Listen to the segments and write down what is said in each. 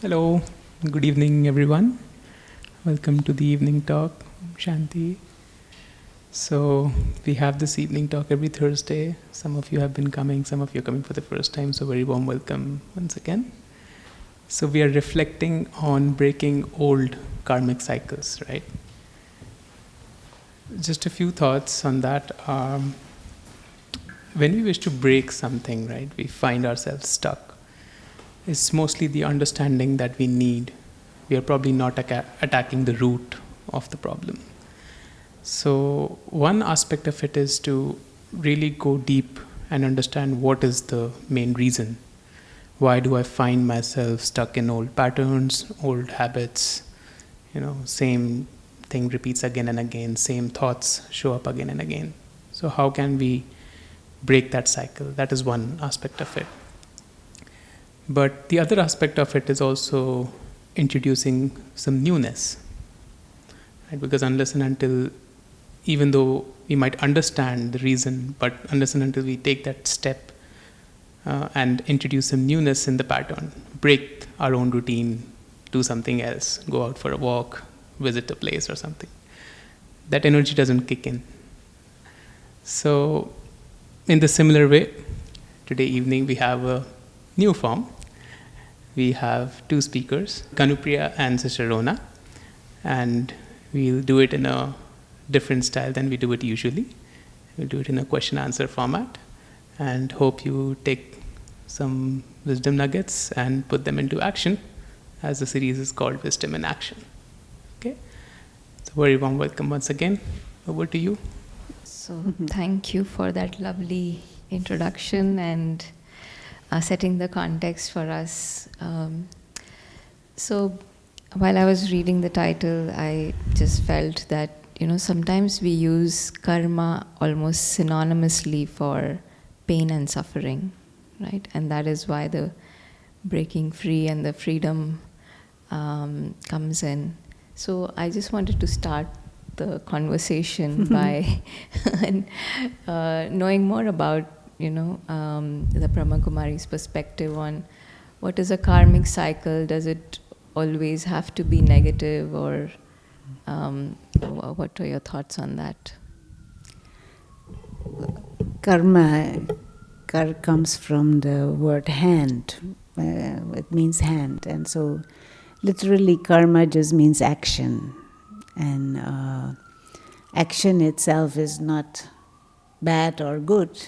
Hello, good evening, everyone. Welcome to the evening talk, Shanti. So, we have this evening talk every Thursday. Some of you have been coming, some of you are coming for the first time, so very warm welcome once again. So, we are reflecting on breaking old karmic cycles, right? Just a few thoughts on that. When we wish to break something, right, we find ourselves stuck. It's mostly the understanding that we need. We are probably not attacking the root of the problem. So, one aspect of it is to really go deep and understand what is the main reason. Why do I find myself stuck in old patterns, old habits? Same thing repeats again and again, same thoughts show up again and again. So, how can we break that cycle? That is one aspect of it. But the other aspect of it is also introducing some newness, right? Because unless and until, even though we might understand the reason, but unless and until we take that step and introduce some newness in the pattern, break our own routine, do something else, go out for a walk, visit a place or something, that energy doesn't kick in. So, in the similar way, today evening we have a new form. We have two speakers, Kanupriya and Sister Rona, and we'll do it in a different style than we do it usually. We'll do it in a question-answer format, and hope you take some wisdom nuggets and put them into action, as the series is called Wisdom in Action. Okay? So very warm welcome once again. Over to you. So thank you for that lovely introduction and setting the context for us. So while I was reading the title, I just felt that, sometimes we use karma almost synonymously for pain and suffering, right? And that is why the breaking free and the freedom comes in. So I just wanted to start the conversation by knowing more about the Brahma Kumaris' perspective on what is a karmic cycle. Does it always have to be negative, or what are your thoughts on that? Karma comes from the word hand. It means hand, and so literally karma just means action, and action itself is not bad or good.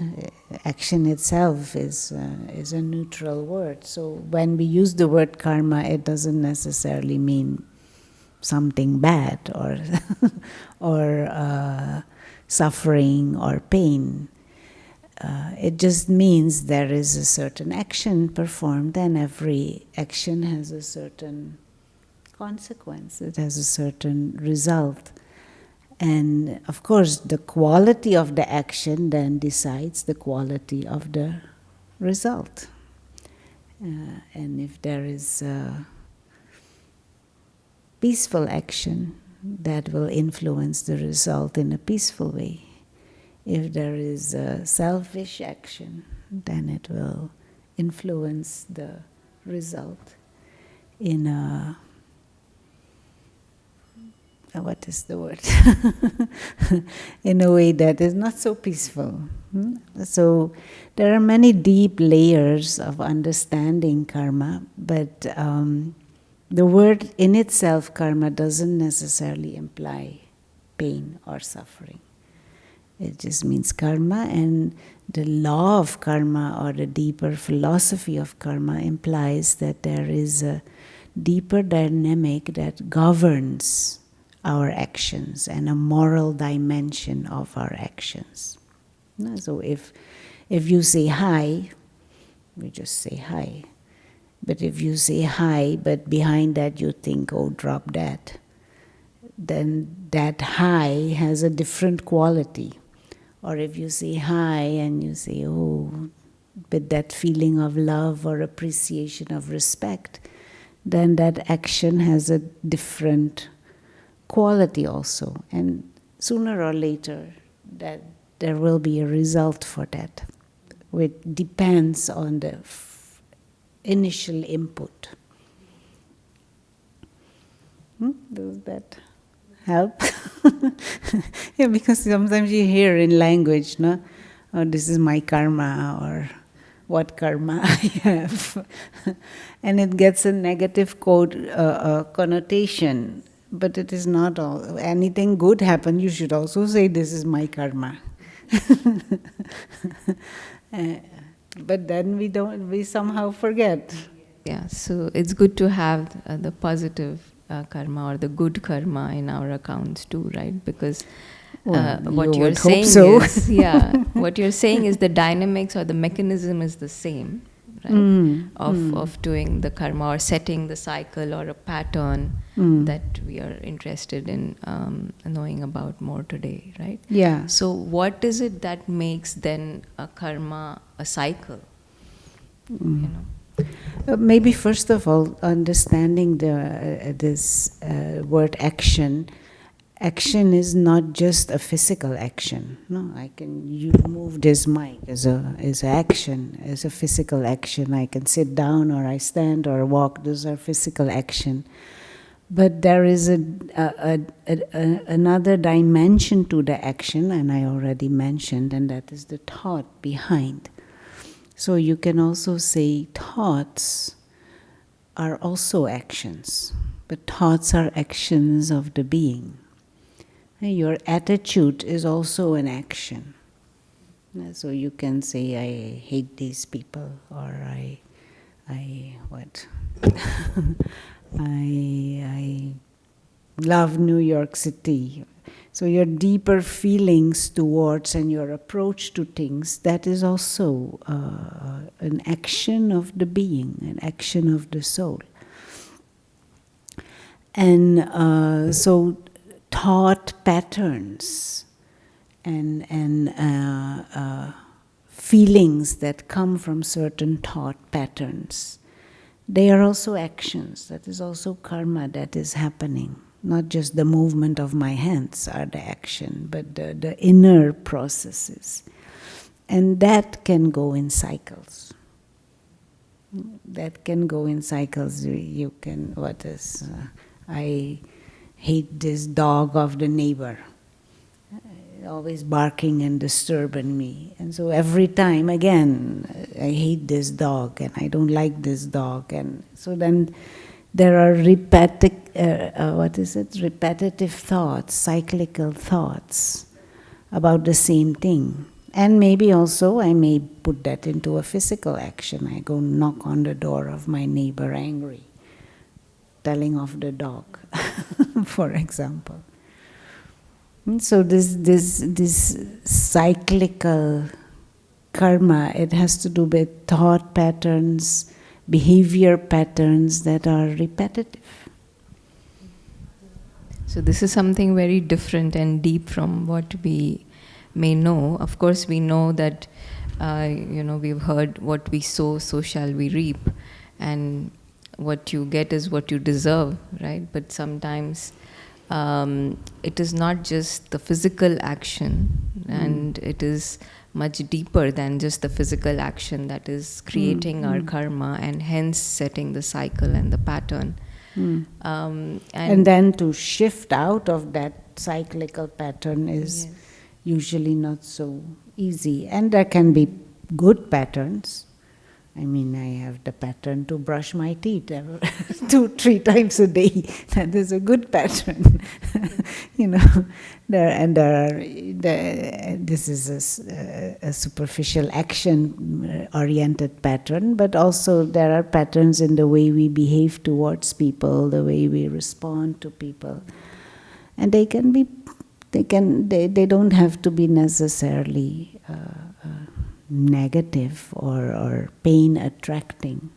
Action itself is a neutral word. So when we use the word karma, it doesn't necessarily mean something bad or or suffering or pain. It just means there is a certain action performed, and every action has a certain consequence. It has a certain result. And of course, the quality of the action then decides the quality of the result. And if there is peaceful action, that will influence the result in a peaceful way. If there is a selfish action, then it will influence the result in a what is the word? in a way that is not so peaceful. So there are many deep layers of understanding karma, but the word in itself, karma, doesn't necessarily imply pain or suffering. It just means karma, and the law of karma, or the deeper philosophy of karma, implies that there is a deeper dynamic that governs our actions and a moral dimension of our actions. So if you say hi, we just say hi. But if you say hi, but behind that you think, oh, drop that, then that hi has a different quality. Or if you say hi and you say, oh, with that feeling of love or appreciation of respect, then that action has a different quality also. And sooner or later, that there will be a result for that, which depends on the initial input. Does that help? Yeah, because sometimes you hear in language, no? Oh, this is my karma, or what karma I have. And it gets a negative connotation. But it is not all. Anything good happen, you should also say, this is my karma. But then we somehow forget. Yeah, so it's good to have the positive karma or the good karma in our accounts too, right? Because what you're saying is, what you're saying is the dynamics or the mechanism is the same, right? Of doing the karma or setting the cycle or a pattern that we are interested in knowing about more today, right? Yeah. So what is it that makes then a karma a cycle? You know? Maybe first of all, understanding this word action. Action is not just a physical action. No, you move this mic as a action, as a physical action. I can sit down, or I stand, or walk. Those are physical action. But there is another dimension to the action, and I already mentioned, and that is the thought behind. So you can also say thoughts are also actions, but thoughts are actions of the being. And your attitude is also an action. So you can say, I hate these people, or I love New York City. So your deeper feelings towards and your approach to things, that is also an action of the being, an action of the soul. And so thought patterns and feelings that come from certain thought patterns, they are also actions. That is also karma that is happening. Not just the movement of my hands are the action, but the inner processes. And that can go in cycles. That can go in cycles. You can, I hate this dog of the neighbor, always barking and disturbing me. And so every time, again, I hate this dog and I don't like this dog. And so then there are repetitive thoughts, cyclical thoughts about the same thing. And maybe also I may put that into a physical action. I go knock on the door of my neighbor angry, telling off the dog, for example. And so this cyclical karma, it has to do with thought patterns, behavior patterns that are repetitive. So this is something very different and deep from what we may know. Of course, we know that, we've heard what we sow, so shall we reap. And what you get is what you deserve, right? But sometimes it is not just the physical action, and it is much deeper than just the physical action that is creating our karma and hence setting the cycle and the pattern. And then to shift out of that cyclical pattern is usually not so easy. And there can be good patterns. I mean, I have the pattern to brush my teeth 2-3 times a day. That is a good pattern. This is a superficial action-oriented pattern, but also there are patterns in the way we behave towards people, the way we respond to people, and they don't have to be necessarily negative or pain attracting.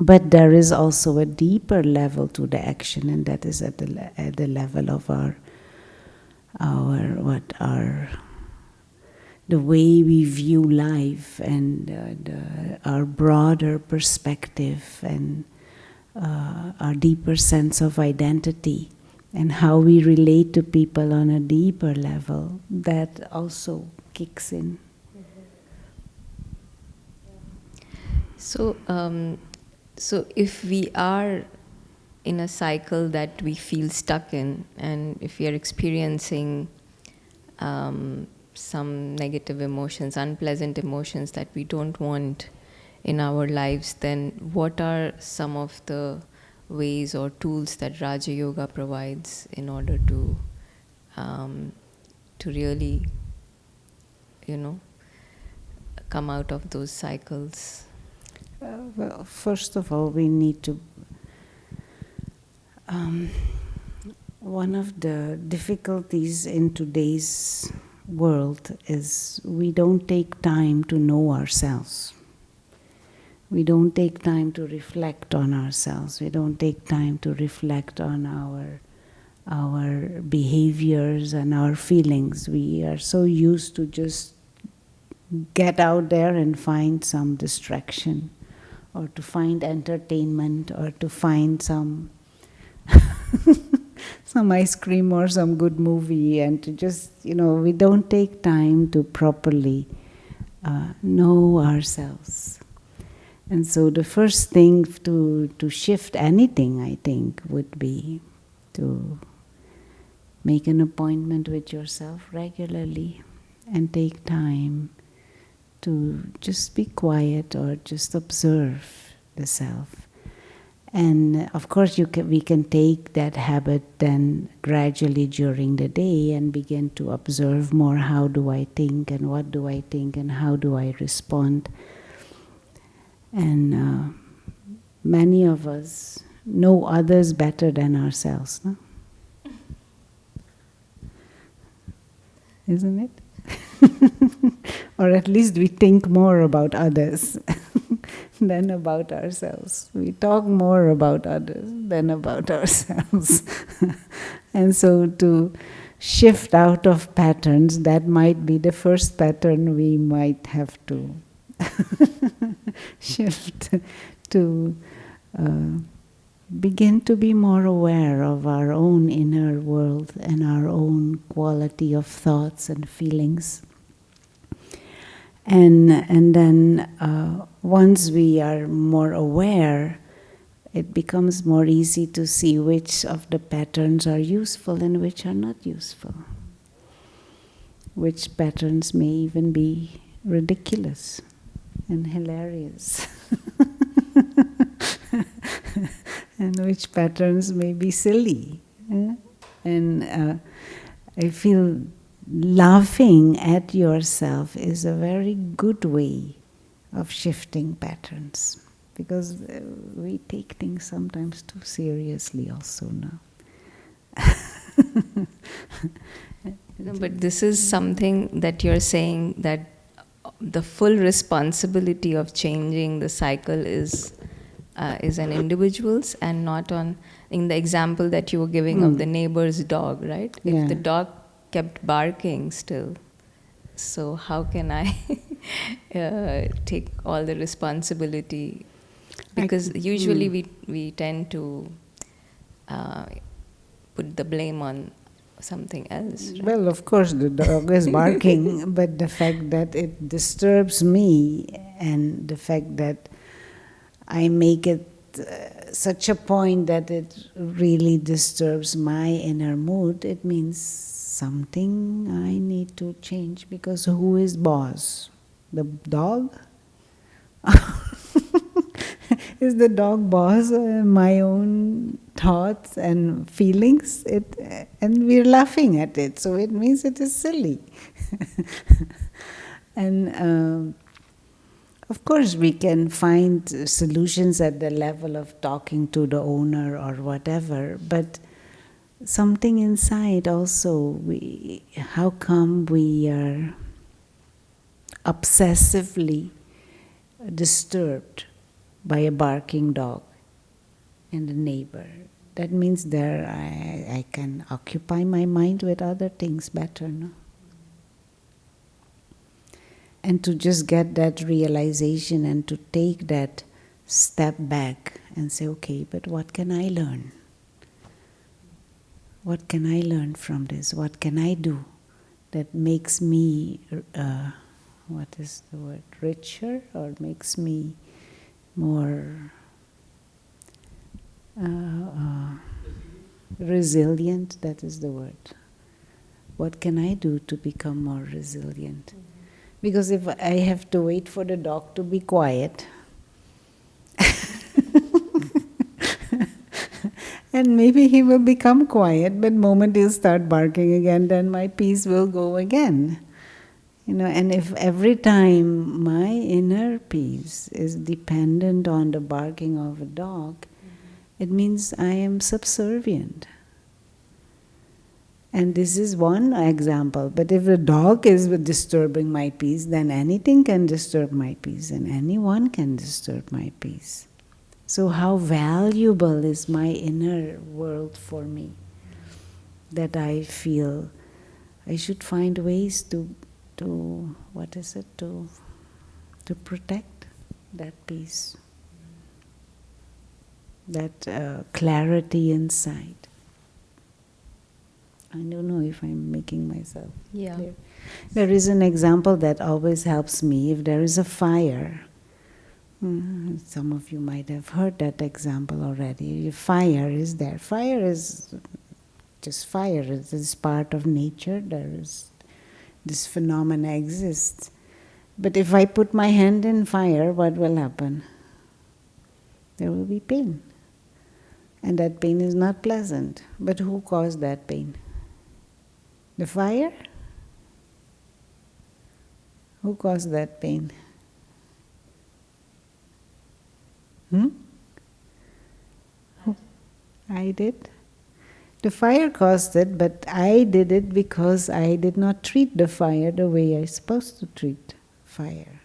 But there is also a deeper level to the action, and that is at the level of the way we view life and our broader perspective and our deeper sense of identity and how we relate to people on a deeper level. That also kicks in. So if we are in a cycle that we feel stuck in, and if we are experiencing some negative emotions, unpleasant emotions that we don't want in our lives, then what are some of the ways or tools that Raja Yoga provides in order to really, come out of those cycles? Well, first of all, we need to. One of the difficulties in today's world is we don't take time to know ourselves. We don't take time to reflect on ourselves. We don't take time to reflect on our behaviors and our feelings. We are so used to just get out there and find some distraction, or to find entertainment, or to find some some ice cream or some good movie, and to just, we don't take time to properly know ourselves. And so the first thing to shift anything, I think, would be to make an appointment with yourself regularly and take time to just be quiet or just observe the self. And of course we can take that habit then gradually during the day and begin to observe more, how do I think and what do I think and how do I respond. And many of us know others better than ourselves, no? Isn't it? Or at least we think more about others than about ourselves. We talk more about others than about ourselves. And so to shift out of patterns, that might be the first pattern we might have to shift, to begin to be more aware of our own inner world and our own quality of thoughts and feelings. And then once we are more aware, it becomes more easy to see which of the patterns are useful and which are not useful. Which patterns may even be ridiculous and hilarious. And which patterns may be silly. And I feel laughing at yourself is a very good way of shifting patterns, because we take things sometimes too seriously also now. No, but this is something that you're saying, that the full responsibility of changing the cycle is an individual's, and not on, in the example that you were giving of the neighbor's dog, right? Yeah. If the dog kept barking still, so how can I take all the responsibility? Because usually we tend to put the blame on something else, right? Well, of course the dog is barking, but the fact that it disturbs me, and the fact that I make it such a point that it really disturbs my inner mood, it means something I need to change, because who is boss? The dog? Is the dog boss? My own thoughts and feelings? And we're laughing at it, so it means it is silly. And of course we can find solutions at the level of talking to the owner or whatever, but something inside also, how come we are obsessively disturbed by a barking dog and a neighbor? That means there I can occupy my mind with other things better, no? And to just get that realization and to take that step back and say, okay, but what can I learn? What can I learn from this? What can I do that makes me, what is the word, richer, or makes me more Resilient, that is the word. What can I do to become more resilient? Because if I have to wait for the dog to be quiet, and maybe he will become quiet, but the moment he'll start barking again, then my peace will go again. And if every time my inner peace is dependent on the barking of a dog, it means I am subservient. And this is one example. But if the dog is disturbing my peace, then anything can disturb my peace, and anyone can disturb my peace. So how valuable is my inner world for me, that I feel I should find ways to protect that peace, that clarity inside. I don't know if I'm making myself clear. There is an example that always helps me. If there is a fire, some of you might have heard that example already. If fire is there. Fire is just fire. It is part of nature. This phenomena exists. But if I put my hand in fire, what will happen? There will be pain. And that pain is not pleasant. But who caused that pain? The fire? Who caused that pain? I did. The fire caused it, but I did it because I did not treat the fire the way I'm supposed to treat fire.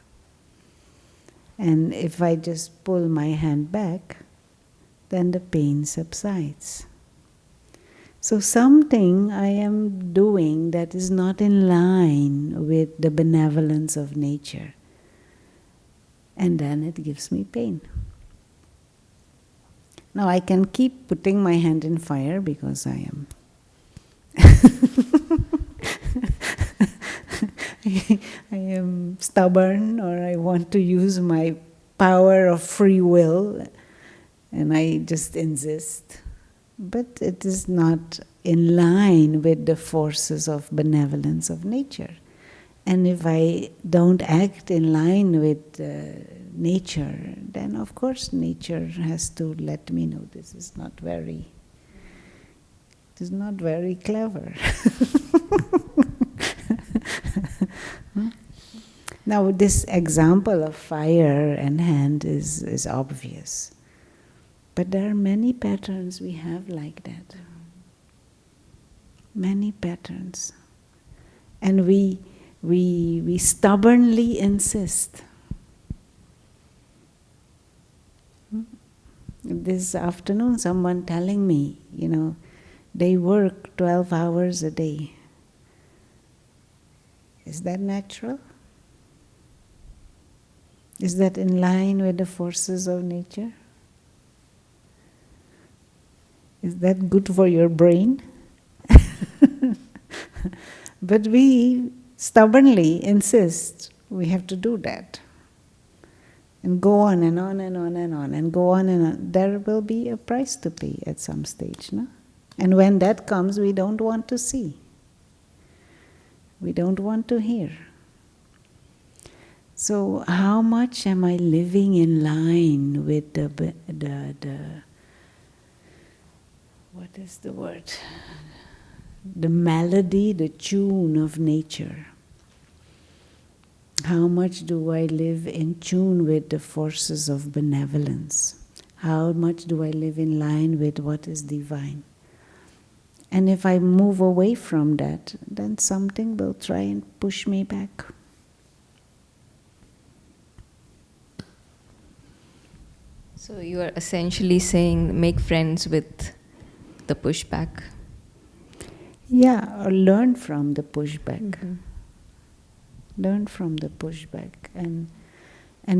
And if I just pull my hand back, then the pain subsides. So something I am doing that is not in line with the benevolence of nature, and then it gives me pain. Now I can keep putting my hand in fire because I am I am stubborn, or I want to use my power of free will, and I just insist. But it is not in line with the forces of benevolence of nature. And if I don't act in line with nature, then of course nature has to let me know this is not very clever. Now this example of fire and hand is obvious. But there are many patterns we have like that. Many patterns. And we stubbornly insist. This afternoon someone telling me, they work 12 hours a day. Is that natural? Is that in line with the forces of nature? Is that good for your brain? But we stubbornly insist we have to do that. And go on and on and on and on and go on and on. There will be a price to pay at some stage, no? And when that comes, we don't want to see. We don't want to hear. So how much am I living in line with the what is the word? The melody, the tune of nature. How much do I live in tune with the forces of benevolence? How much do I live in line with what is divine? And if I move away from that, then something will try and push me back. So you are essentially saying make friends with the pushback. Yeah, or learn from the pushback. Mm-hmm. Learn from the pushback and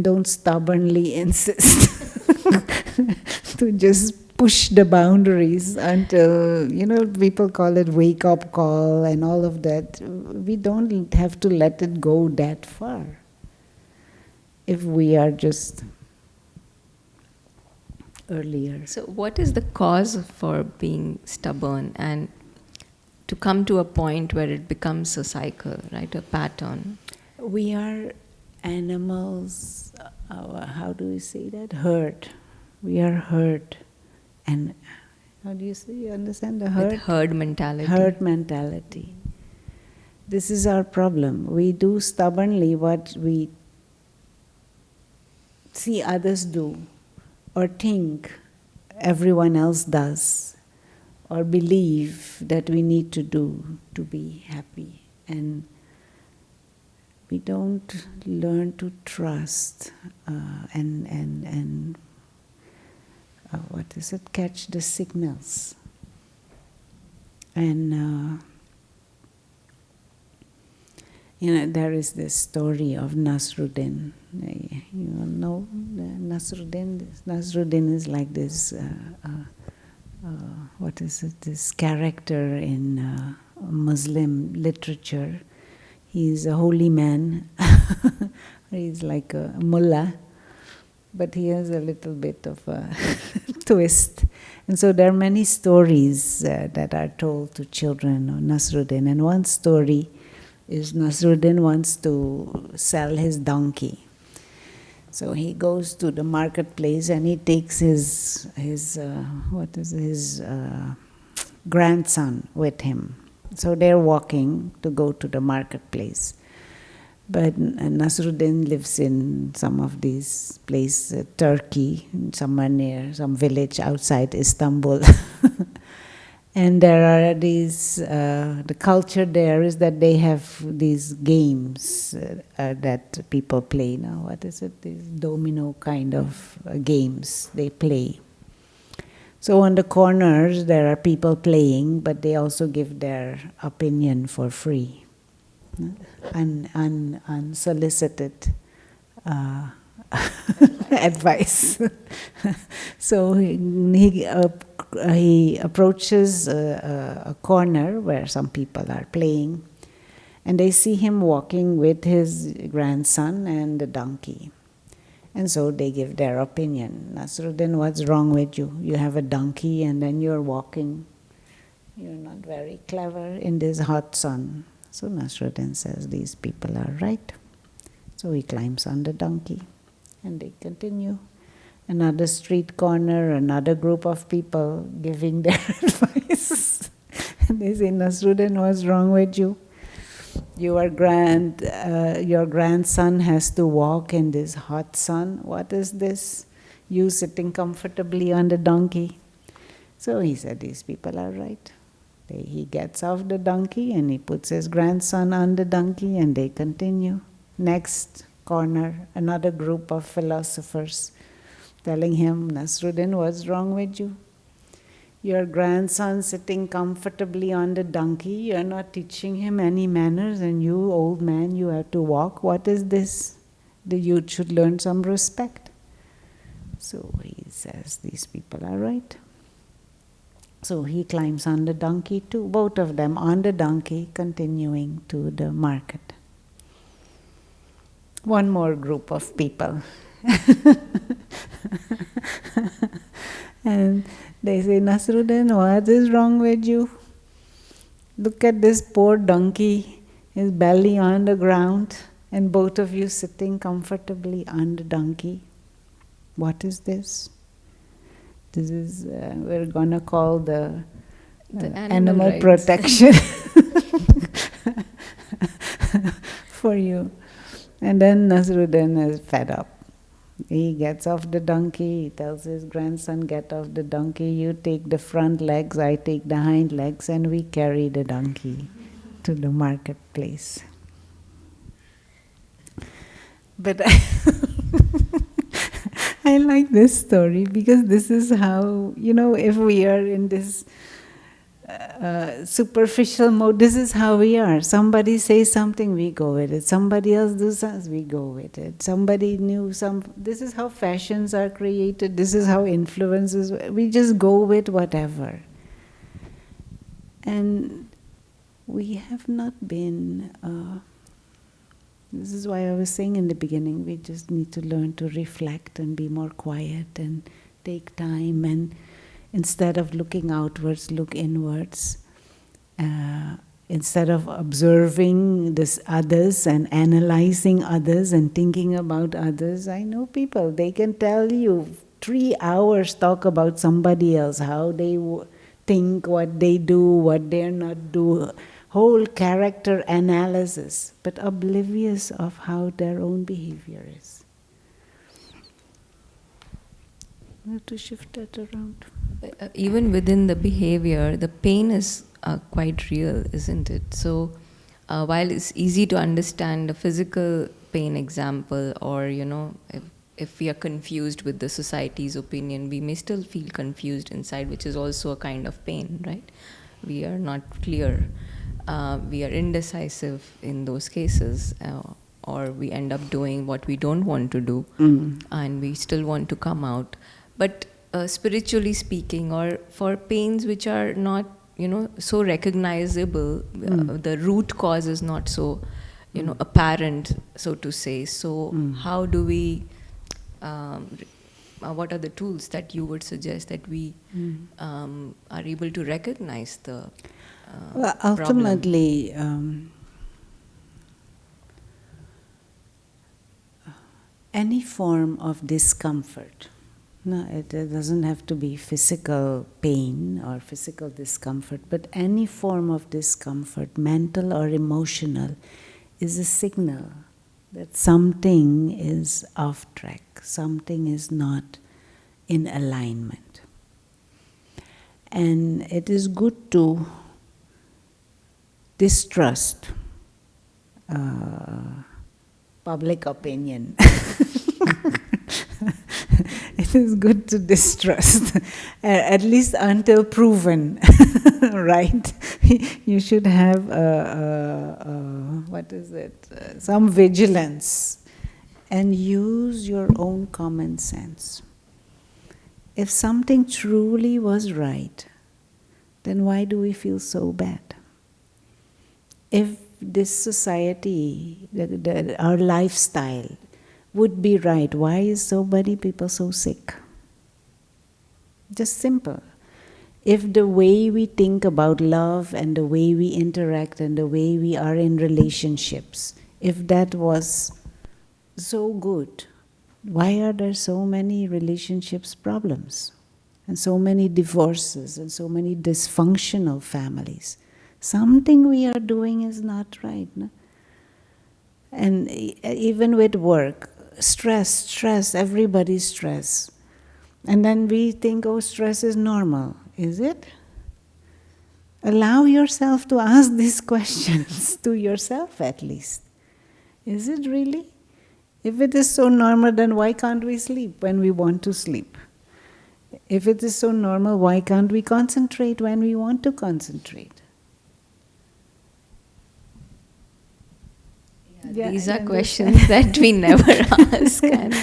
don't stubbornly insist to just push the boundaries until, people call it wake-up call and all of that. We don't have to let it go that far. If we are just earlier. So what is the cause for being stubborn and to come to a point where it becomes a cycle, right, a pattern? We are animals, how do we say that? Herd. We are herd. And how do you say, you understand the herd? With herd mentality. Herd mentality. This is our problem. We do stubbornly what we see others do, or think everyone else does, or believe that we need to do to be happy. And we don't learn to trust and what is it? Catch the signals. And there is this story of Nasrudin. You know Nasrudin? Nasrudin is like this. What is it? This character in Muslim literature. He's a holy man. He's like a mullah, but he has a little bit of a twist. And so there are many stories that are told to children of Nasrudin. And one story is Nasrudin wants to sell his donkey. So he goes to the marketplace and he takes his grandson with him. So they're walking to go to the marketplace. But Nasrudin lives in some of these places, Turkey, somewhere near some village outside Istanbul. And there are these, the culture there is that they have these games that people play now. What is it? These domino kind of games they play. So on the corners there are people playing, but they also give their opinion for free. Unsolicited advice. So he approaches a corner where some people are playing, and they see him walking with his grandson and the donkey. And so they give their opinion. Nasrudin, what's wrong with you? You have a donkey and then you're walking. You're not very clever in this hot sun. So Nasrudin says, these people are right. So he climbs on the donkey and they continue. Another street corner, another group of people giving their advice. And they say, Nasrudin, what's wrong with you? Your grandson has to walk in this hot sun. What is this? You sitting comfortably on the donkey. So he said, these people are right. He gets off the donkey and he puts his grandson on the donkey and they continue. Next corner, another group of philosophers telling him, Nasrudin, what's wrong with you? Your grandson sitting comfortably on the donkey, you're not teaching him any manners, and you, old man, you have to walk. What is this? The youth should learn some respect. So he says, these people are right. So he climbs on the donkey too, both of them on the donkey, continuing to the market. One more group of people. And they say, Nasrudin, what is wrong with you? Look at this poor donkey, his belly on the ground, and both of you sitting comfortably on the donkey. What is this? This is, we're going to call the animal protection for you. And then Nasrudin is fed up. He gets off the donkey, he tells his grandson, get off the donkey, you take the front legs, I take the hind legs, and we carry the donkey to the marketplace. But I like this story because this is how, if we are in this superficial mode, this is how we are. Somebody says something, we go with it. Somebody else does something, we go with it. Somebody knew this is how fashions are created, this is how influences, we just go with whatever. And we have not been, this is why I was saying in the beginning, we just need to learn to reflect and be more quiet and take time and instead of looking outwards, look inwards. Instead of observing this others and analyzing others and thinking about others, I know people, they can tell you 3 hours talk about somebody else, how they think, what they do, what they're not do, whole character analysis, but oblivious of how their own behavior is. We have to shift that around. Even within the behavior, the pain is quite real, isn't it? So while it's easy to understand a physical pain example, or if we are confused with the society's opinion, we may still feel confused inside, which is also a kind of pain, right? We are not clear. We are indecisive in those cases, or we end up doing what we don't want to do, and we still want to come out. But spiritually speaking, or for pains which are not so recognizable, the root cause is not so apparent, so to say. So how do we what are the tools that you would suggest that we are able to recognize the well, ultimately any form of discomfort. No, it doesn't have to be physical pain or physical discomfort, but any form of discomfort, mental or emotional, is a signal that something is off track, something is not in alignment. And it is good to distrust public opinion. It is good to distrust, at least until proven, right? You should have, some vigilance and use your own common sense. If something truly was right, then why do we feel so bad? If this society, our lifestyle, would be right, why is so many people so sick? Just simple. If the way we think about love and the way we interact and the way we are in relationships, if that was so good, why are there so many relationships problems and so many divorces and so many dysfunctional families? Something we are doing is not right. No? And even with work, stress, everybody's stress. And then we think, oh, stress is normal. Is it? Allow yourself to ask these questions to yourself at least. Is it really? If it is so normal, then why can't we sleep when we want to sleep? If it is so normal, why can't we concentrate when we want to concentrate? These are questions that we never ask, and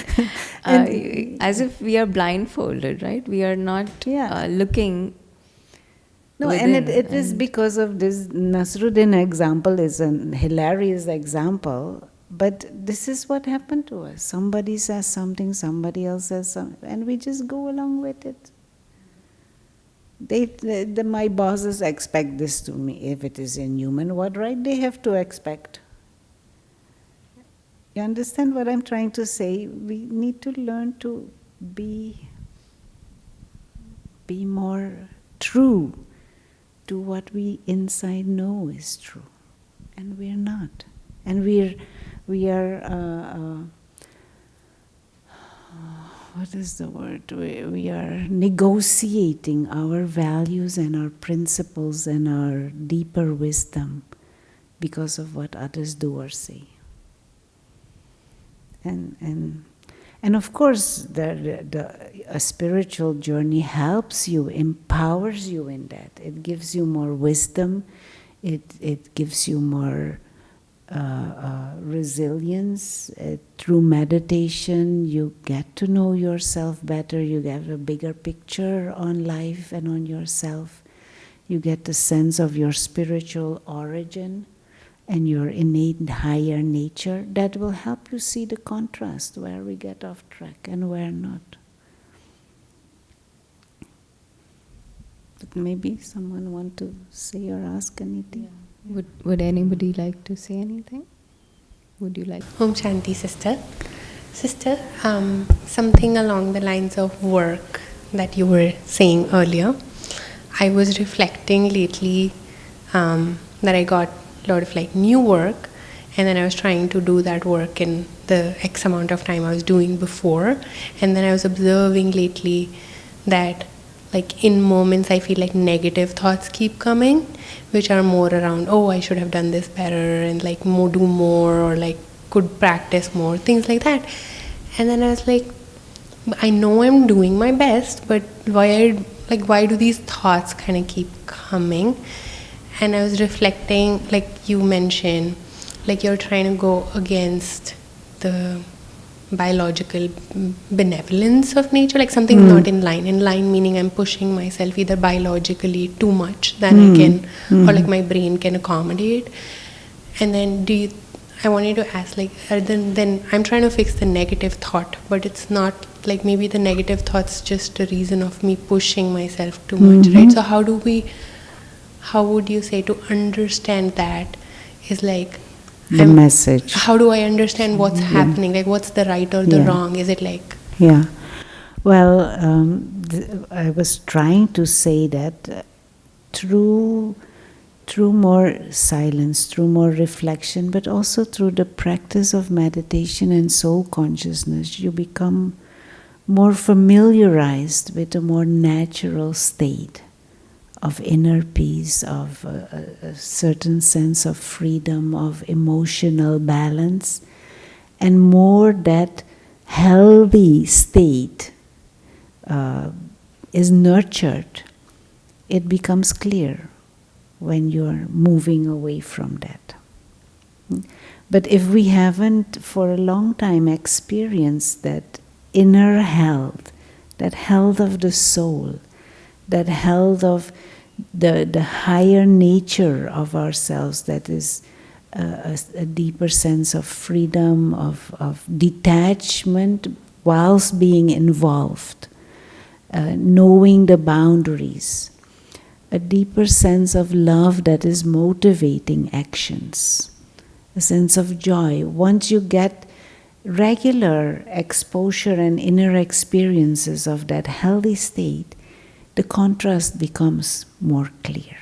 as if we are blindfolded, right? We are not looking. No, and it is because of this. Nasrudin example is a hilarious example, but this is what happened to us. Somebody says something, somebody else says something, and we just go along with it. My bosses expect this to me. If it is inhuman, what right they have to expect? You understand what I'm trying to say? We need to learn to be more true to what we inside know is true, and we're not. And we are what is the word? We are negotiating our values and our principles and our deeper wisdom because of what others do or say. And of course, a spiritual journey helps you, empowers you in that. It gives you more wisdom. It gives you more resilience. Through meditation, you get to know yourself better. You get a bigger picture on life and on yourself. You get the sense of your spiritual origin and your innate higher nature. That will help you see the contrast, where we get off track and where not. maybe someone want to say or ask anything? Yeah. Would anybody like to say anything? Would you like? Om Shanti, sister. Sister, something along the lines of work that you were saying earlier. I was reflecting lately that I got a lot of new work, and then I was trying to do that work in the X amount of time I was doing before, and then I was observing lately that in moments I feel negative thoughts keep coming, which are more around, oh, I should have done this better, and do more, or could practice more, things like that. And then I was I know I'm doing my best, but why do these thoughts kind of keep coming? And I was reflecting, you mentioned, you're trying to go against the biological benevolence of nature, something not in line. In line meaning I'm pushing myself either biologically too much than I can, or my brain can accommodate. And then I wanted to ask, then I'm trying to fix the negative thought, but it's not maybe the negative thought's just a reason of me pushing myself too much, right? So how would you say to understand that is the message. How do I understand what's happening? What's the right or the wrong? Is it Yeah. Well, I was trying to say that through more silence, through more reflection, but also through the practice of meditation and soul consciousness, you become more familiarized with a more natural state of inner peace, of a certain sense of freedom, of emotional balance, and more that healthy state is nurtured. It becomes clear when you're moving away from that. But if we haven't for a long time experienced that inner health, that health of the soul, that health of the higher nature of ourselves, that is a deeper sense of freedom, of detachment whilst being involved, knowing the boundaries, a deeper sense of love that is motivating actions, a sense of joy. Once you get regular exposure and inner experiences of that healthy state, the contrast becomes more clear.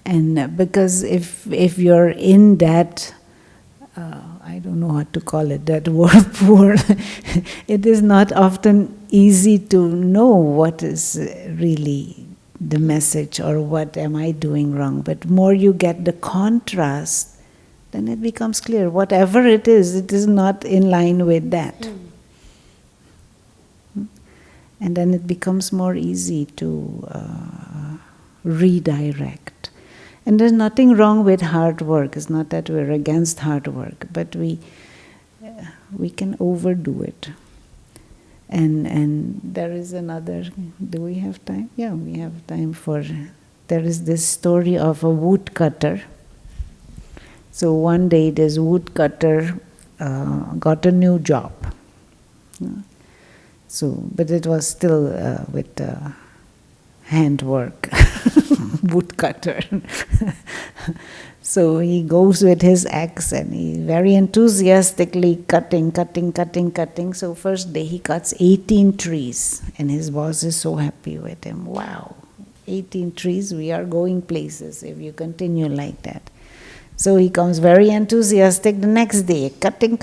And because if you're in that, I don't know what to call it, that whirlpool, it is not often easy to know what is really the message or what am I doing wrong. But more you get the contrast, then it becomes clear. Whatever it is not in line with that. And then it becomes more easy to redirect. And there's nothing wrong with hard work. It's not that we're against hard work, but we can overdo it. And there is another. Do we have time? Yeah, we have time for. There is this story of a woodcutter. So one day, this woodcutter got a new job. So, but it was still with handwork, woodcutter. So he goes with his axe and he very enthusiastically cutting. So first day he cuts 18 trees and his boss is so happy with him. Wow, 18 trees, we are going places if you continue like that. So he comes very enthusiastic the next day, cutting,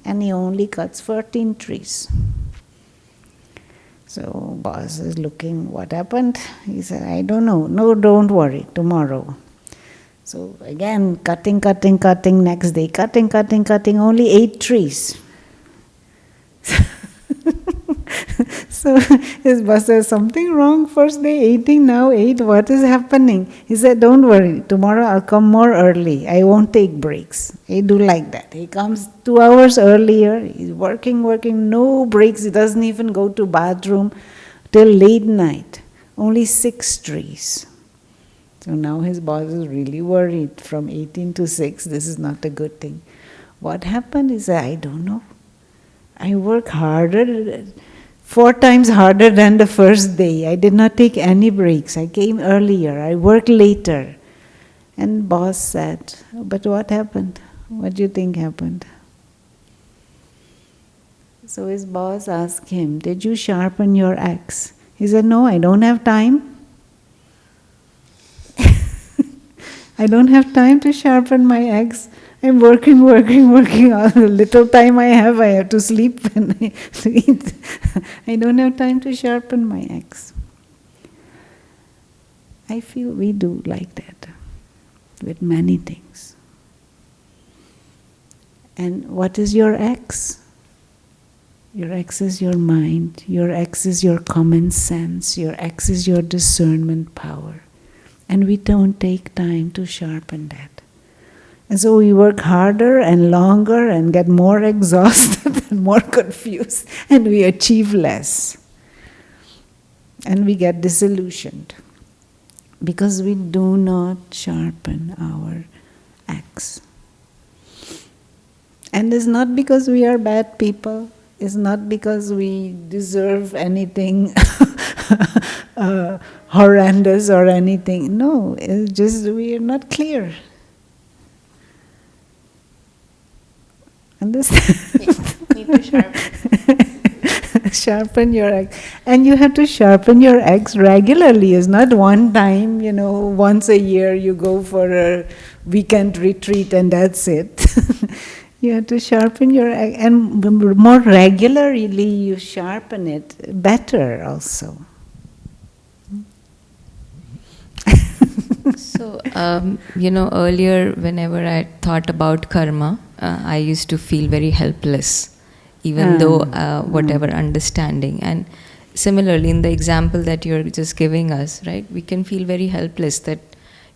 and he only cuts 14 trees. So boss is looking, what happened? He said, I don't know. No, don't worry, tomorrow. So again, cutting, next day, cutting, only 8 trees. So his boss says, something wrong, first day 18, now 8, what is happening? He said, don't worry, tomorrow I'll come more early, I won't take breaks. He do like that. He comes 2 hours earlier, he's working, no breaks, he doesn't even go to bathroom till late night. Only 6 trees. So now his boss is really worried, from 18 to 6, this is not a good thing. What happened? He said, I don't know. I work harder 4 times harder than the first day. I did not take any breaks. I came earlier. I worked later. And boss said, but what happened? What do you think happened? So his boss asked him, did you sharpen your axe? He said, no, I don't have time. I don't have time to sharpen my axe. I'm working. All the little time I have to sleep and to eat. I don't have time to sharpen my axe. I feel we do like that with many things. And what is your axe? Your axe is your mind. Your axe is your common sense. Your axe is your discernment power. And we don't take time to sharpen that. And so we work harder and longer and get more exhausted and more confused, and we achieve less. And we get disillusioned because we do not sharpen our axe. And it's not because we are bad people. It's not because we deserve anything horrendous or anything. No, it's just we are not clear. Understand? Need to sharpen. Sharpen your axe. And you have to sharpen your axe regularly. It's not one time, once a year you go for a weekend retreat and that's it. You have to sharpen your axe. And more regularly you sharpen it, better also. So, earlier whenever I thought about karma, I used to feel very helpless, even though whatever understanding. And similarly, in the example that you're just giving us, right, we can feel very helpless that,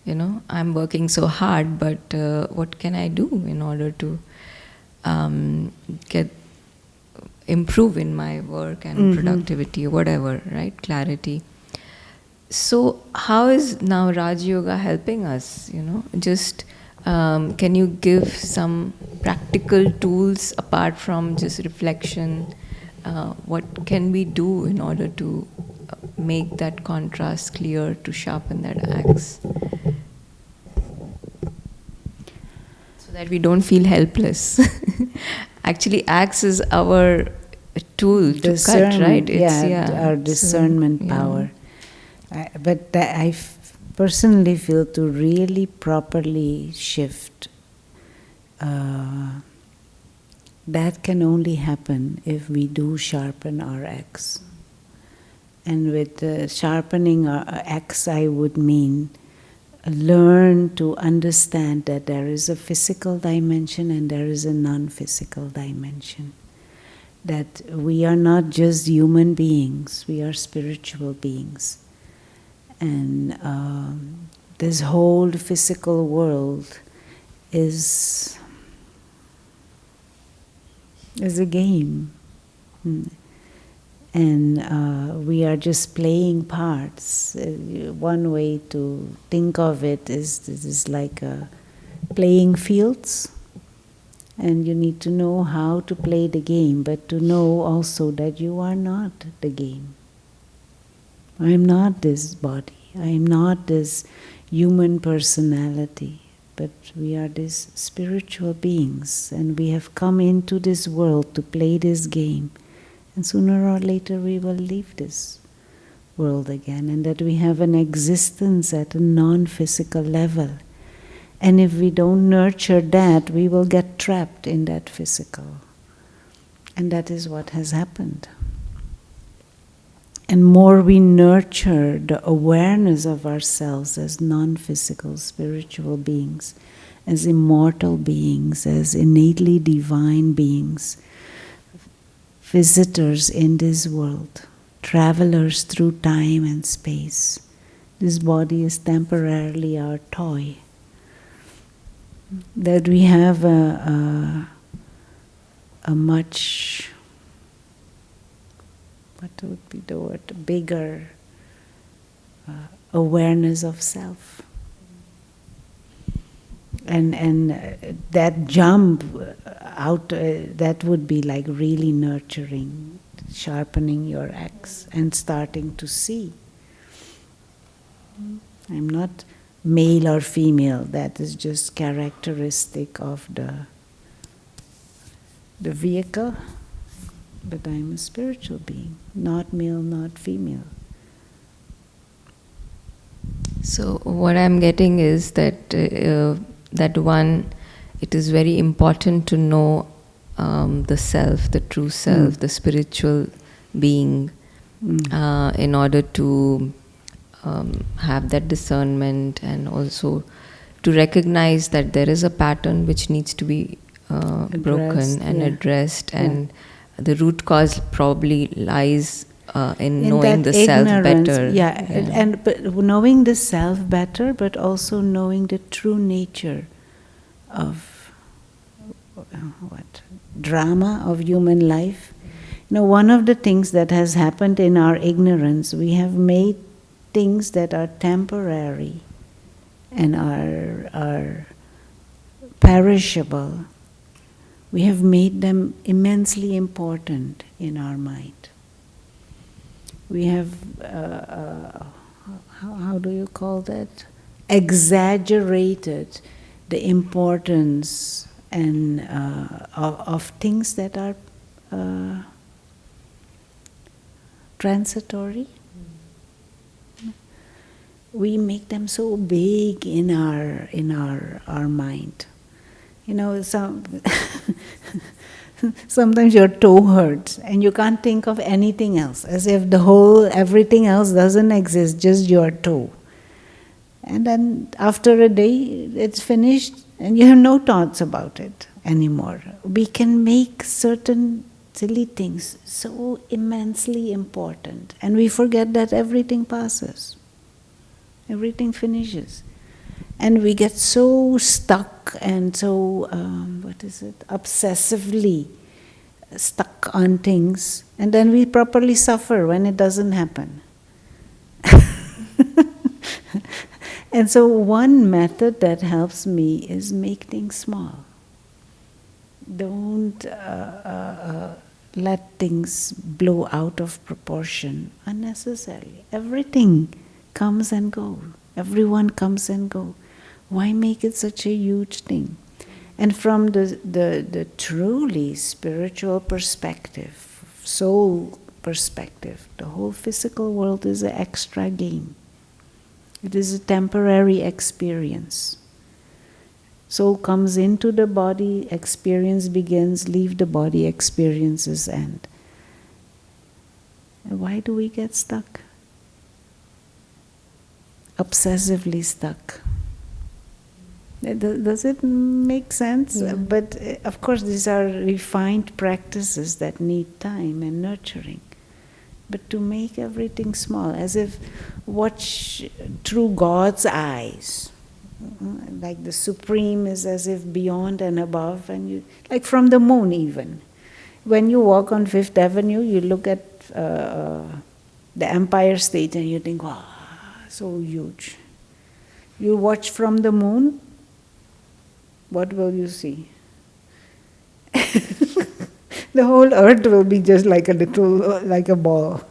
I'm working so hard, but what can I do in order to improve in my work and productivity or whatever, right, clarity. So how is now Raj Yoga helping us, just can you give some practical tools apart from just reflection? What can we do in order to make that contrast clear, to sharpen that axe? So that we don't feel helplless. Actually, axe is our tool to cut, right? It's, our discernment power. But I personally feel to really properly shift, that can only happen if we do sharpen our axe. And with sharpening our axe, I would mean learn to understand that there is a physical dimension and there is a non-physical dimension. That we are not just human beings, we are spiritual beings. And this whole physical world is a game. And we are just playing parts. One way to think of it is this is like playing fields. And you need to know how to play the game, but to know also that you are not the game. I am not this body, I am not this human personality, but we are these spiritual beings, and we have come into this world to play this game, and sooner or later we will leave this world again, and that we have an existence at a non-physical level. And if we don't nurture that, we will get trapped in that physical. And that is what has happened. And more we nurture the awareness of ourselves as non-physical spiritual beings, as immortal beings, as innately divine beings, visitors in this world, travelers through time and space. This body is temporarily our toy. That we have a much, what would be the word, bigger awareness of self. And that jump out, that would be like really nurturing, sharpening your axe and starting to see. I'm not male or female, that is just characteristic of the vehicle, but I'm a spiritual being, not male, not female. So what I'm getting is that that one, it is very important to know the self, the true self, the spiritual being, in order to have that discernment, and also to recognize that there is a pattern which needs to be broken and addressed, and the root cause probably lies in knowing the self better. But knowing the self better, but also knowing the true nature of drama of human life. One of the things that has happened in our ignorance, we have made things that are temporary and are perishable, we have made them immensely important in our mind. We have, how do you call that? Exaggerated the importance and of things that are transitory. We make them so big in our mind. Sometimes your toe hurts and you can't think of anything else, as if everything else doesn't exist, just your toe. And then after a day, it's finished and you have no thoughts about it anymore. We can make certain silly things so immensely important, and we forget that everything passes. Everything finishes. And we get so stuck and so, obsessively stuck on things, and then we properly suffer when it doesn't happen. And so one method that helps me is make things small. Don't let things blow out of proportion unnecessarily. Everything comes and goes. Everyone comes and goes. Why make it such a huge thing? And from the truly spiritual perspective, soul perspective, the whole physical world is an extra game. It is a temporary experience. Soul comes into the body, experience begins, leave the body, experiences end. And why do we get stuck? Obsessively stuck. Does it make sense? Yeah. But of course these are refined practices that need time and nurturing. But to make everything small, as if watch through God's eyes. Like the Supreme is as if beyond and above, and you, like from the moon even. When you walk on Fifth Avenue, you look at the Empire State and you think, wow, so huge. You watch from the moon, what will you see? The whole earth will be just like a little, like a ball.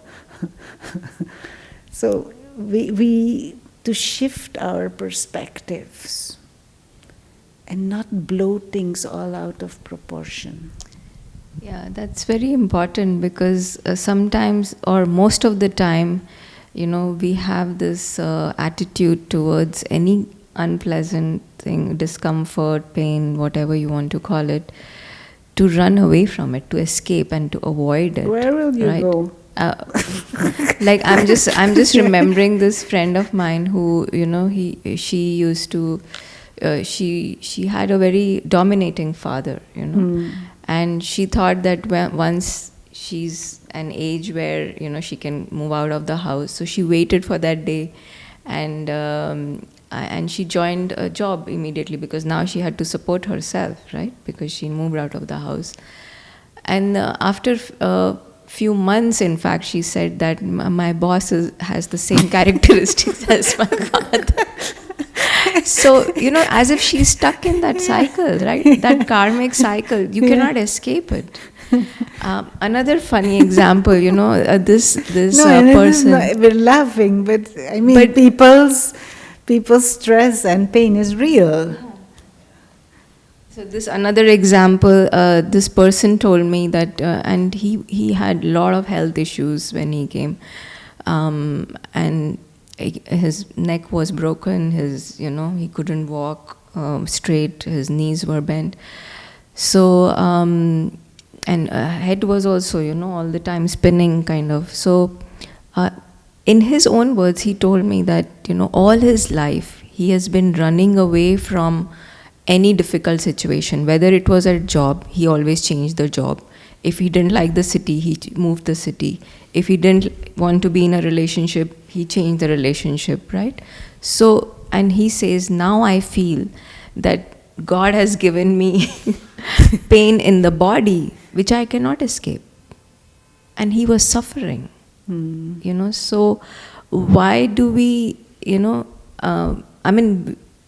So we to shift our perspectives and not blow things all out of proportion. Yeah, that's very important, because sometimes, or most of the time, we have this attitude towards any unpleasant thing, discomfort, pain, whatever you want to call it, to run away from it, to escape and to avoid it. Where will you go? Like I'm just remembering this friend of mine who, she used to, she had a very dominating father, and she thought that once she's an age where she can move out of the house, so she waited for that day, and she joined a job immediately, because now she had to support herself, right? Because she moved out of the house, and after few months, in fact, she said that my boss has the same characteristics as my father. So, as if she's stuck in that cycle, right? That karmic cycle. You cannot escape it. Another funny example, this No, and person. we're laughing, but I mean, people's stress and pain is real. So this another example, this person told me that, and he had a lot of health issues when he came, and his neck was broken, he couldn't walk straight, his knees were bent. So, and head was also, all the time spinning kind of. So, in his own words, he told me that, all his life, he has been running away from any difficult situation. Whether it was a job, he always changed the job. If he didn't like the city, he moved the city. If he didn't want to be in a relationship, he changed the relationship, right? So, and he says, now I feel that God has given me pain in the body, which I cannot escape. And he was suffering, so why do we,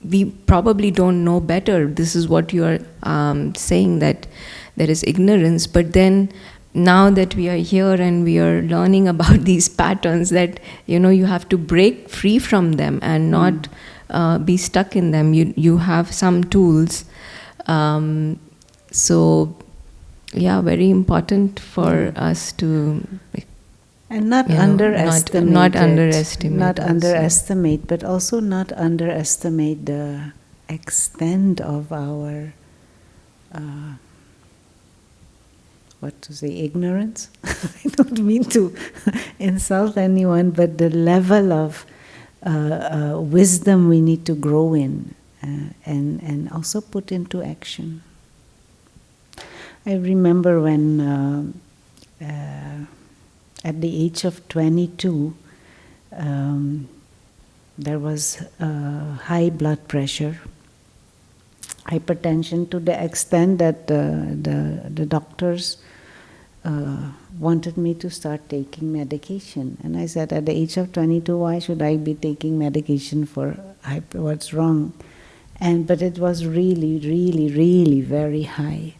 we probably don't know better. This is what you are saying, that there is ignorance. But then now that we are here and we are learning about these patterns, that, you have to break free from them and not be stuck in them. You have some tools. So, yeah, very important for us to... And not underestimate not it. underestimate. Not underestimate, but also not underestimate the extent of our, ignorance. I don't mean to insult anyone, but the level of wisdom we need to grow in and also put into action. I remember when at the age of 22, there was high blood pressure, hypertension, to the extent that the doctors wanted me to start taking medication. And I said, at the age of 22, why should I be taking medication for what's wrong? But it was really, really, really very high.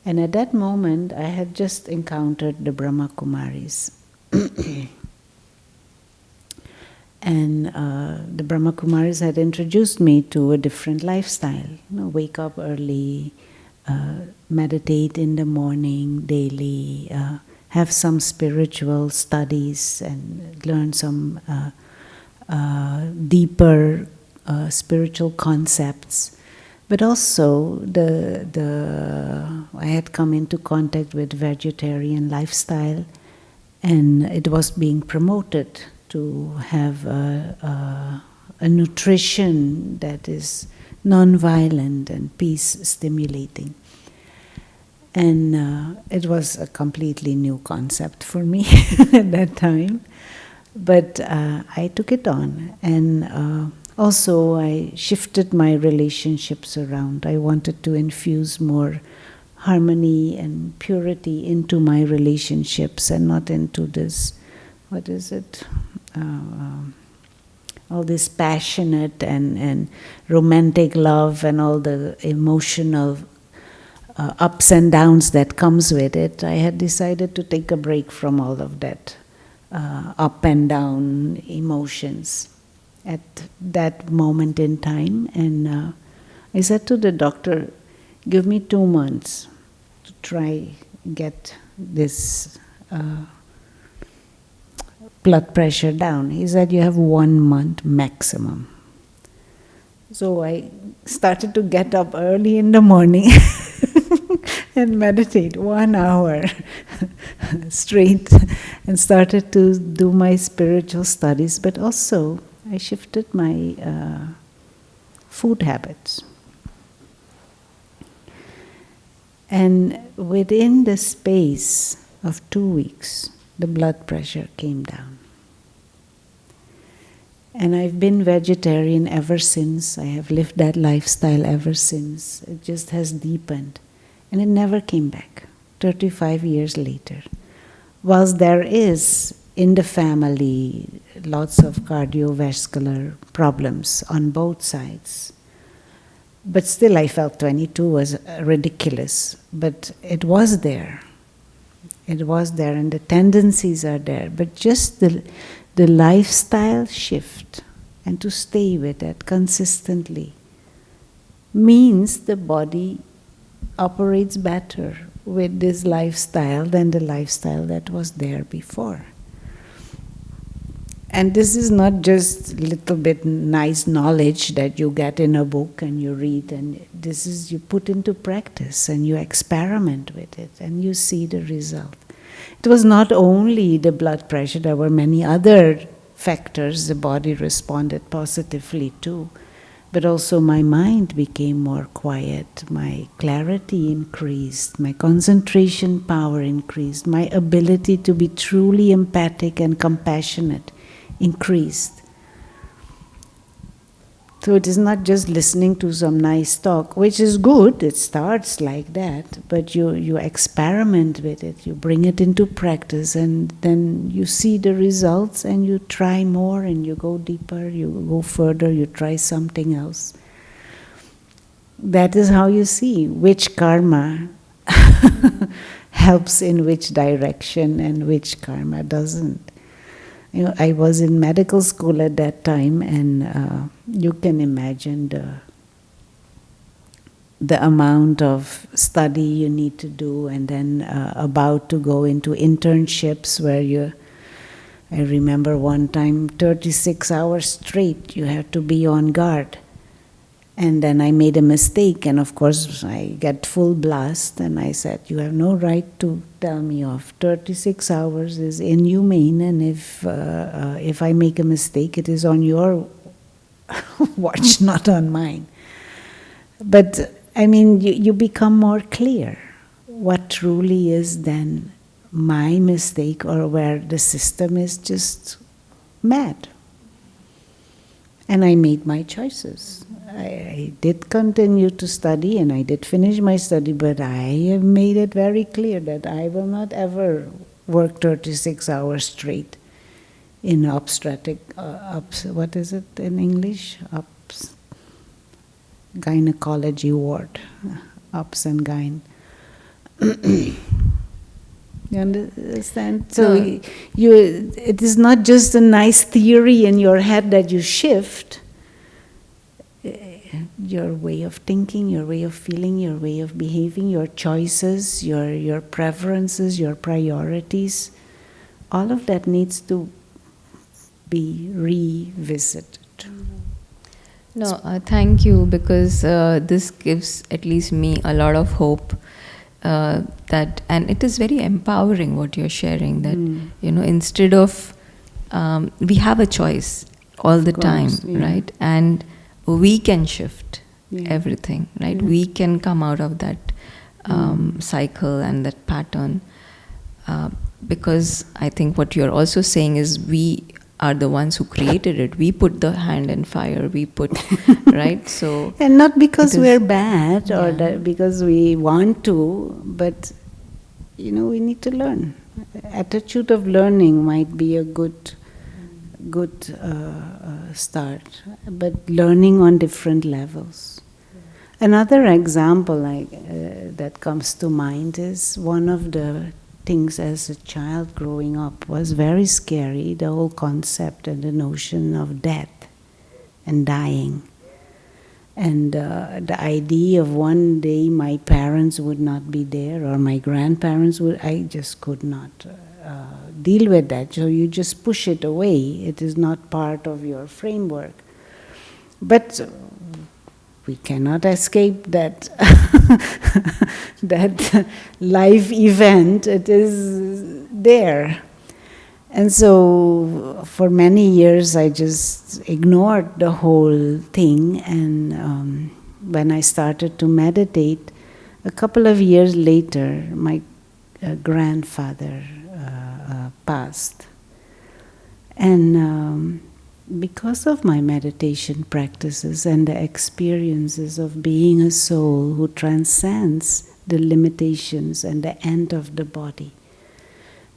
And at that moment, I had just encountered the Brahma Kumaris. And the Brahma Kumaris had introduced me to a different lifestyle. Wake up early, meditate in the morning daily, have some spiritual studies and learn some deeper spiritual concepts. But also, I had come into contact with vegetarian lifestyle, and it was being promoted to have a nutrition that is non-violent and peace-stimulating. And it was a completely new concept for me at that time. But I took it on, and also, I shifted my relationships around. I wanted to infuse more harmony and purity into my relationships and not into this, all this passionate and romantic love and all the emotional ups and downs that comes with it. I had decided to take a break from all of that up and down emotions at that moment in time. And I said to the doctor, give me 2 months to try get this blood pressure down. He said, you have 1 month maximum. So I started to get up early in the morning and meditate 1 hour straight, and started to do my spiritual studies, but also I shifted my food habits. And within the space of 2 weeks, the blood pressure came down. And I've been vegetarian ever since. I have lived that lifestyle ever since. It just has deepened. And it never came back, 35 years later. Whilst there is, in the family, lots of cardiovascular problems on both sides, But still I felt 22 was ridiculous. But it was there. It was there, and the tendencies are there. But just the lifestyle shift, and to stay with that consistently, means the body operates better with this lifestyle than the lifestyle that was there before. And this is not just little bit nice knowledge that you get in a book and you read, and this is you put into practice and you experiment with it and you see the result. It was not only the blood pressure, there were many other factors the body responded positively to, but also my mind became more quiet, my clarity increased, my concentration power increased, my ability to be truly empathic and compassionate increased. So it is not just listening to some nice talk, which is good, it starts like that, but you experiment with it, you bring it into practice, and then you see the results and you try more and you go deeper, you go further, you try something else. That is how you see which karma helps in which direction and which karma doesn't. You know, I was in medical school at that time, and you can imagine the amount of study you need to do, and then about to go into internships where I remember one time 36 hours straight you have to be on guard. And then I made a mistake, and of course I get full blast, and I said, you have no right to tell me off. 36 hours is inhumane, and if I make a mistake, it is on your watch, not on mine. But I mean, you become more clear what truly is then my mistake, or where the system is just mad. And I made my choices. I did continue to study, and I did finish my study, but I have made it very clear that I will not ever work 36 hours straight in obstetric, what is it in English? Gynecology ward, obs and gyn. You understand? So it is not just a nice theory in your head that you shift. Your way of thinking, your way of feeling, your way of behaving, your choices, your preferences, your priorities, all of that needs to be revisited. No, thank you, because this gives at least me a lot of hope. That, and it is very empowering what you're sharing, that instead of we have a choice all the time, right? And we can shift everything, right? We can come out of that cycle and that pattern, because I think what you're also saying is we are the ones who created it. We put the hand in fire. We put right. So and not because we're bad or that because we want to, but we need to learn. Attitude of learning might be a good start, but learning on different levels. Another example that comes to mind is one of the things as a child growing up was very scary, the whole concept and the notion of death and dying. And the idea of one day my parents would not be there or my grandparents would, I just could not deal with that. So you just push it away. It is not part of your framework. But we cannot escape that that life event. It is there. And so for many years I just ignored the whole thing, and when I started to meditate, a couple of years later my grandfather passed. And because of my meditation practices and the experiences of being a soul who transcends the limitations and the end of the body,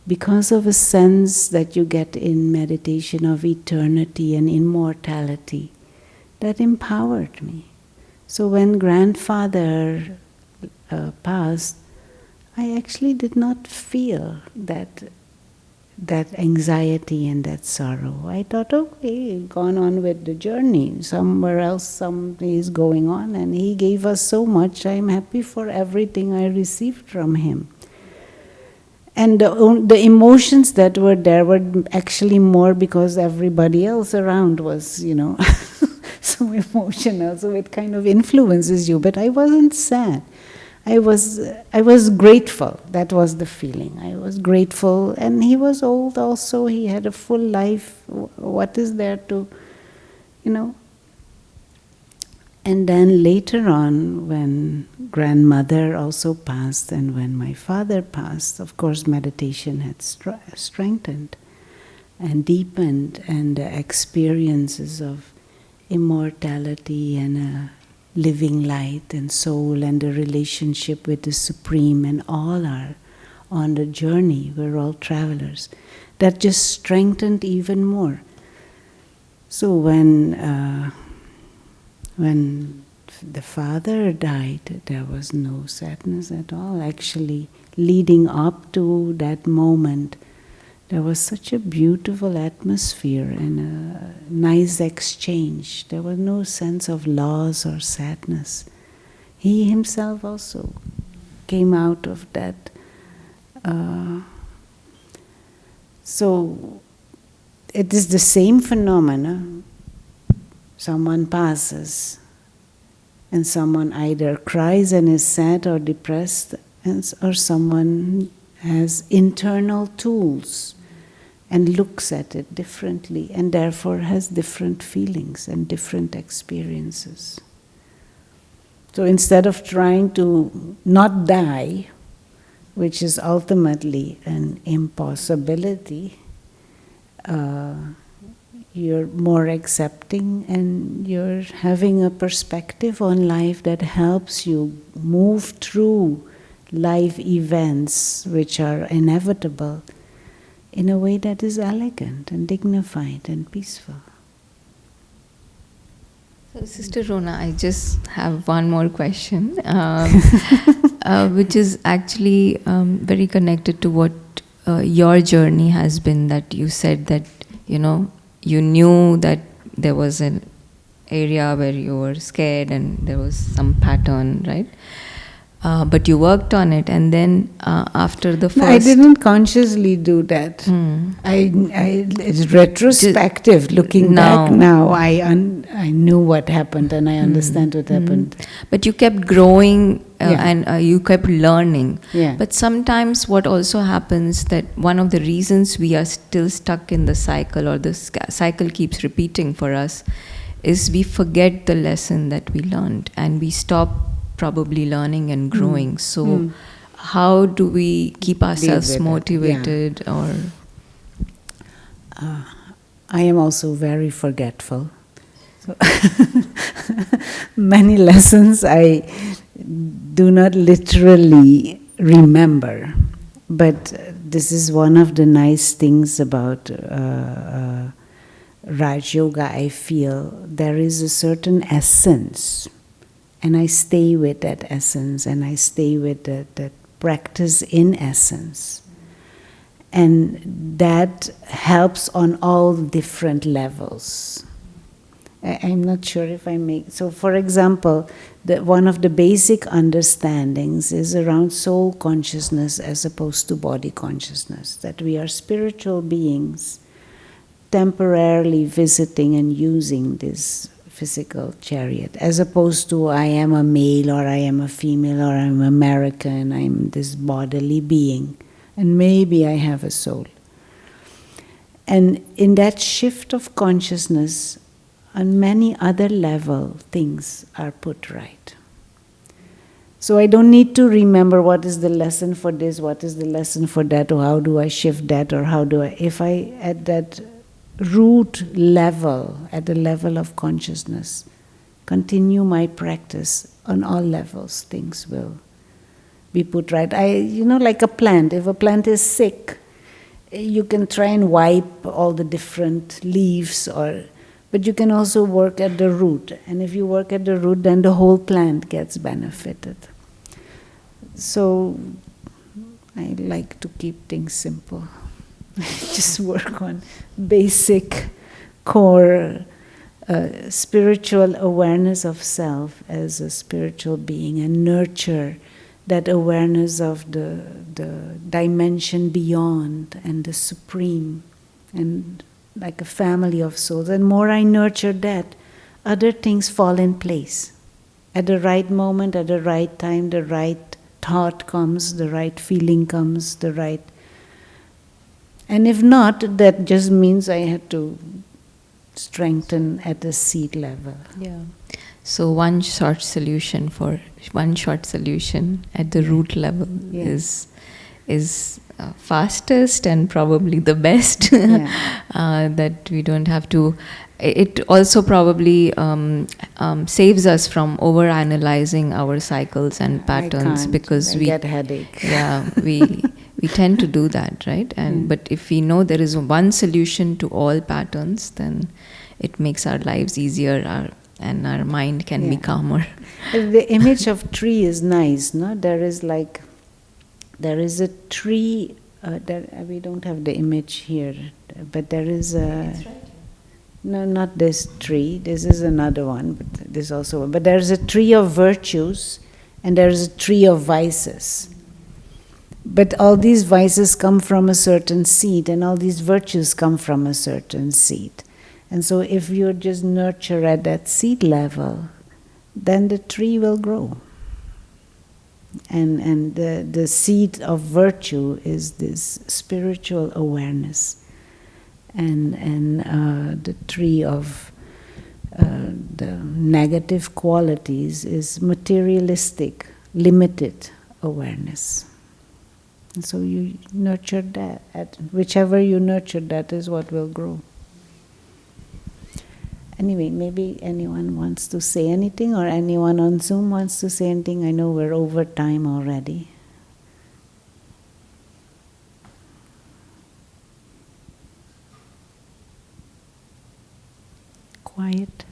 because of a sense that you get in meditation of eternity and immortality, that empowered me. So when grandfather passed, I actually did not feel that anxiety and that sorrow. I thought, okay, gone on with the journey. Somewhere else something is going on, and he gave us so much. I'm happy for everything I received from him. And the emotions that were there were actually more because everybody else around was, so emotional, so it kind of influences you. But I wasn't sad. I was grateful. That was the feeling. I was grateful, and he was old also. He had a full life. What is there to, And then later on, when grandmother also passed, and when my father passed, of course, meditation had strengthened and deepened, and the experiences of immortality and living light and soul and the relationship with the Supreme, and all are on the journey. We're all travelers. That just strengthened even more. So when the father died, there was no sadness at all. Actually, leading up to that moment, there was such a beautiful atmosphere and a nice exchange. There was no sense of loss or sadness. He himself also came out of that. So it is the same phenomena. Someone passes, and someone either cries and is sad or depressed, or someone has internal tools and looks at it differently, and therefore has different feelings and different experiences. So instead of trying to not die, which is ultimately an impossibility, you're more accepting, and you're having a perspective on life that helps you move through life events which are inevitable in a way that is elegant and dignified and peaceful. So, Sister Rona, I just have one more question, which is actually very connected to what your journey has been. That you said that, you knew that there was an area where you were scared and there was some pattern, right? But you worked on it, and then after the first... No, I didn't consciously do that. It's retrospective. Looking back now, I knew what happened, and I understand what happened. But you kept growing and you kept learning. Yeah. But sometimes what also happens, that one of the reasons we are still stuck in the cycle, or the cycle keeps repeating for us, is we forget the lesson that we learned, and we stop probably learning and growing. So how do we keep ourselves motivated? Or I am also very forgetful. So many lessons I do not literally remember, but this is one of the nice things about rajyoga. I feel there is a certain essence, and I stay with that essence, and I stay with that practice in essence. And that helps on all different levels. I'm not sure if I make... So for example, one of the basic understandings is around soul consciousness as opposed to body consciousness, that we are spiritual beings temporarily visiting and using this physical chariot, as opposed to I am a male, or I am a female, or I'm American, I'm this bodily being, and maybe I have a soul. And in that shift of consciousness, on many other level, things are put right. So I don't need to remember what is the lesson for this, what is the lesson for that, or how do I shift that, or how do I... If I, at that root level, at the level of consciousness, continue my practice on all levels, things will be put right. Like a plant, if a plant is sick, you can try and wipe all the different leaves, but But you can also work at the root. And if you work at the root, then the whole plant gets benefited. So I like to keep things simple. Just work on basic, core, spiritual awareness of self as a spiritual being, and nurture that awareness of the dimension beyond and the supreme, and like a family of souls. And more I nurture that, other things fall in place. At the right moment, at the right time, the right thought comes, the right feeling comes, the right... And if not, that just means I had to strengthen at the seed level. Yeah. So one short solution at the root level is fastest and probably the best. That we don't have to. It also probably saves us from over-analyzing our cycles and patterns, because we get headache. Yeah, we tend to do that, right? And but if we know there is one solution to all patterns, then it makes our lives easier, and our mind can be calmer. The image of tree is nice, no? There is a tree. We don't have the image here, but there is a. It's right. No, not this tree. This is another one, but this also one. But there is a tree of virtues, and there is a tree of vices. But all these vices come from a certain seed, and all these virtues come from a certain seed. And so if you just nurture at that seed level, then the tree will grow. And the seed of virtue is this spiritual awareness. And the tree of the negative qualities is materialistic, limited awareness. And so you nurture that. Whichever you nurture, that is what will grow. Anyway, maybe anyone wants to say anything, or anyone on Zoom wants to say anything. I know we're over time already. Quiet.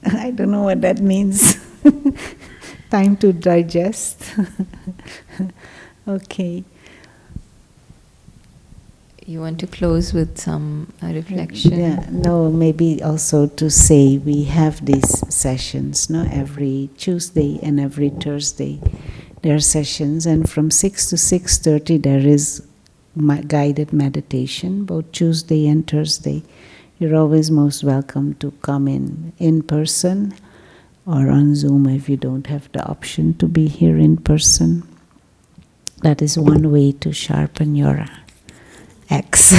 I don't know what that means. Time to digest. Okay. You want to close with some reflection? Yeah, no, maybe also to say we have these sessions, no? Every Tuesday and every Thursday there are sessions, and from 6 to 6:30 there is guided meditation, both Tuesday and Thursday. You're always most welcome to come in person or on Zoom if you don't have the option to be here in person. That is one way to sharpen your X.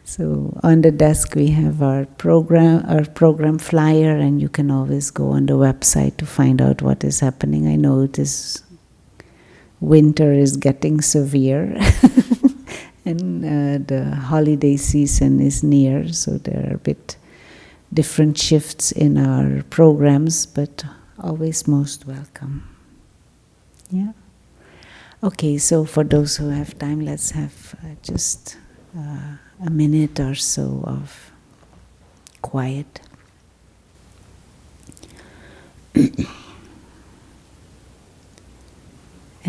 So on the desk we have our program flyer, and you can always go on the website to find out what is happening. I know winter is getting severe and the holiday season is near, so there are a bit different shifts in our programs, but always most welcome. Yeah. Okay, so for those who have time, let's have just a minute or so of quiet. And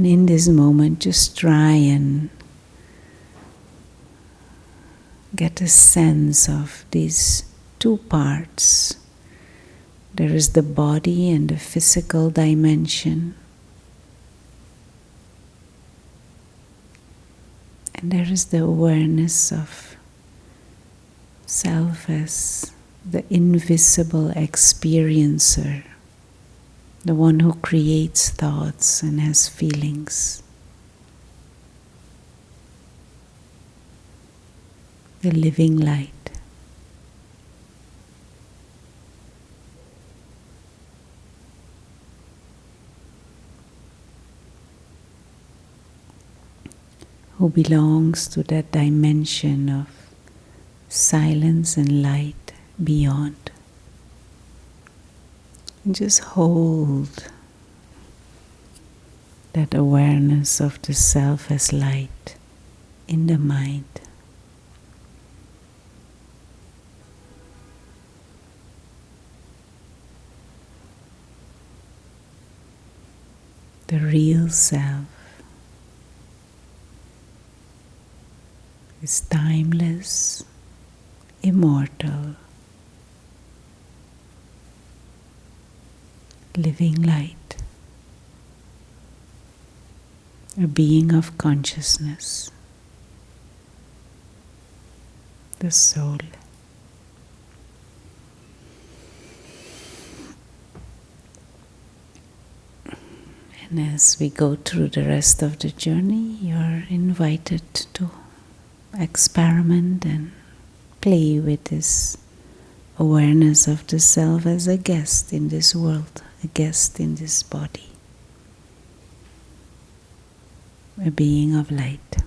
in this moment, just try and get a sense of these two parts. There is the body and the physical dimension. And there is the awareness of self as the invisible experiencer, the one who creates thoughts and has feelings. The living light. Who belongs to that dimension of silence and light beyond. And just hold that awareness of the self as light in the mind. the real self, is timeless, immortal, living light, a being of consciousness, the soul. And as we go through the rest of the journey, you're invited to experiment and play with this awareness of the self as a guest in this world, a guest in this body, a being of light.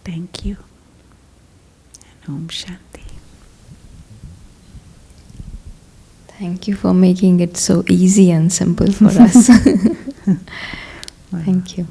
Thank you, and Om Shanti. Thank you for making it so easy and simple for us. Thank you.